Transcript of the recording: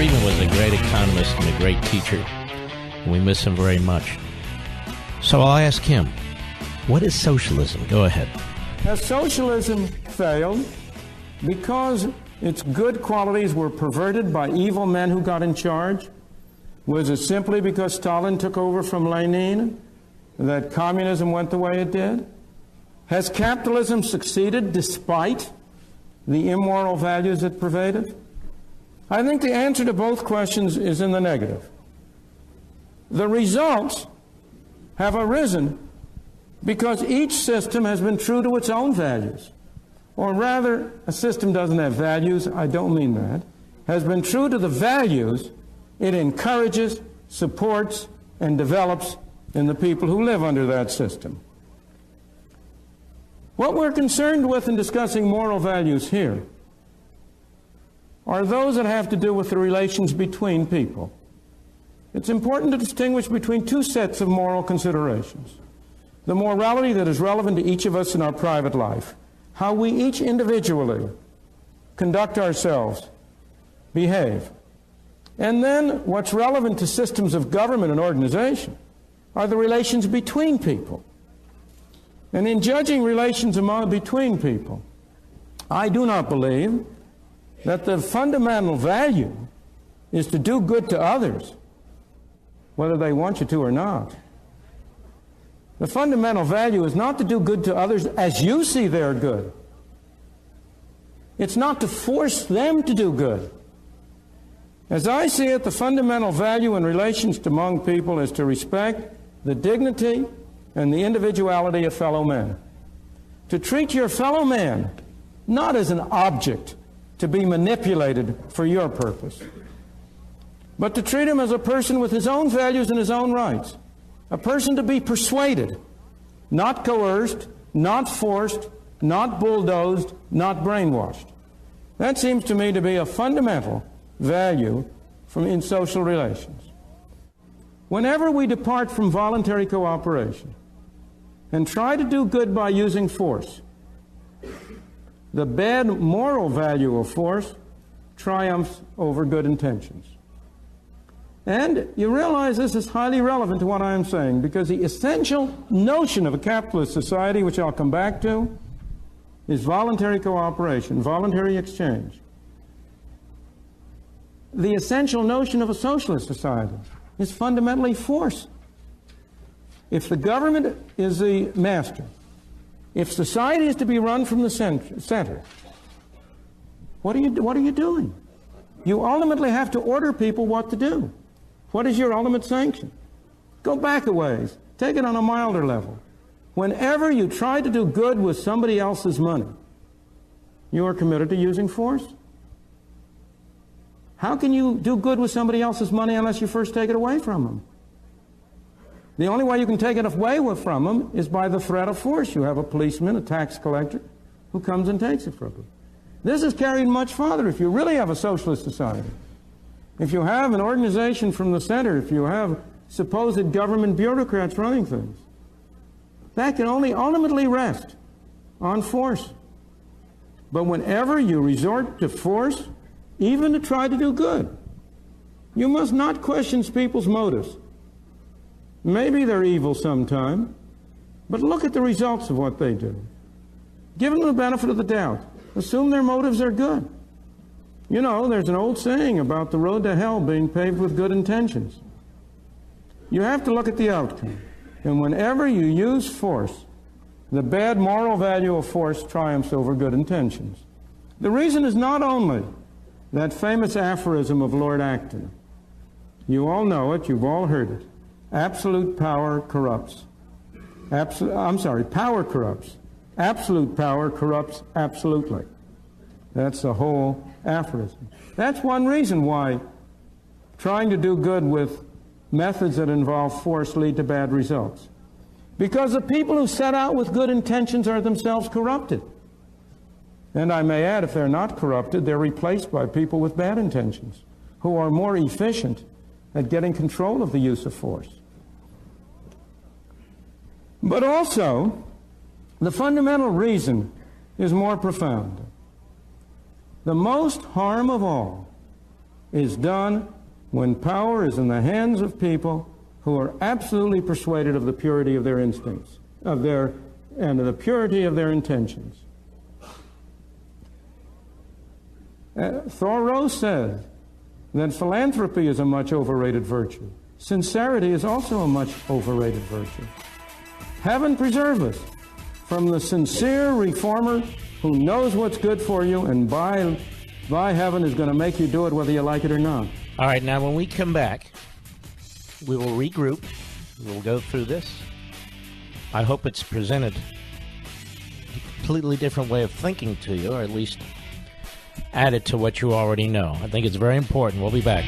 Friedman was a great economist and a great teacher. We miss him very much. So I'll ask him, what is socialism? Go ahead. Has socialism failed because its good qualities were perverted by evil men who got in charge? Was it simply because Stalin took over from Lenin that communism went the way it did? Has capitalism succeeded despite the immoral values it pervaded? I think the answer to both questions is in the negative. The results have arisen because each system has been true to its own values. Or rather, a system doesn't have values, I don't mean that, has been true to the values it encourages, supports, and develops in the people who live under that system. What we're concerned with in discussing moral values here are those that have to do with the relations between people. It's important to distinguish between two sets of moral considerations. The morality that is relevant to each of us in our private life, how we each individually conduct ourselves, behave. And then what's relevant to systems of government and organization are the relations between people. And in judging relations between people, I do not believe that the fundamental value is to do good to others, whether they want you to or not. The fundamental value is not to do good to others as you see their good. It's not to force them to do good. As I see it, the fundamental value in relations among people is to respect the dignity and the individuality of fellow men. To treat your fellow man not as an object to be manipulated for your purpose, but to treat him as a person with his own values and his own rights. A person to be persuaded, not coerced, not forced, not bulldozed, not brainwashed. That seems to me to be a fundamental value in social relations. Whenever we depart from voluntary cooperation and try to do good by using force, the bad moral value of force triumphs over good intentions. And you realize this is highly relevant to what I am saying, because the essential notion of a capitalist society, which I'll come back to, is voluntary cooperation, voluntary exchange. The essential notion of a socialist society is fundamentally force. If the government is the master, if society is to be run from the center, what are you doing? You ultimately have to order people what to do. What is your ultimate sanction? Go back a ways. Take it on a milder level. Whenever you try to do good with somebody else's money, you are committed to using force. How can you do good with somebody else's money unless you first take it away from them? The only way you can take it away from them is by the threat of force. You have a policeman, a tax collector, who comes and takes it from you. This is carried much farther if you really have a socialist society. If you have an organization from the center, if you have supposed government bureaucrats running things, that can only ultimately rest on force. But whenever you resort to force, even to try to do good, you must not question people's motives. Maybe they're evil sometime, but look at the results of what they do. Give them the benefit of the doubt. Assume their motives are good. You know, there's an old saying about the road to hell being paved with good intentions. You have to look at the outcome. And whenever you use force, the bad moral value of force triumphs over good intentions. The reason is not only that famous aphorism of Lord Acton. You all know it, you've all heard it. Absolute power corrupts. Power corrupts. Absolute power corrupts absolutely. That's the whole aphorism. That's one reason why trying to do good with methods that involve force lead to bad results. Because the people who set out with good intentions are themselves corrupted. And I may add, if they're not corrupted, they're replaced by people with bad intentions, who are more efficient at getting control of the use of force. But also, the fundamental reason is more profound. The most harm of all is done when power is in the hands of people who are absolutely persuaded of the purity of their instincts, and of the purity of their intentions. Thoreau says that philanthropy is a much overrated virtue. Sincerity is also a much overrated virtue. Heaven preserve us from the sincere reformer who knows what's good for you and by heaven is going to make you do it whether you like it or not. All right, now when we come back, we will regroup. We'll go through this. I hope it's presented a completely different way of thinking to you, or at least added to what you already know. I think it's very important. We'll be back.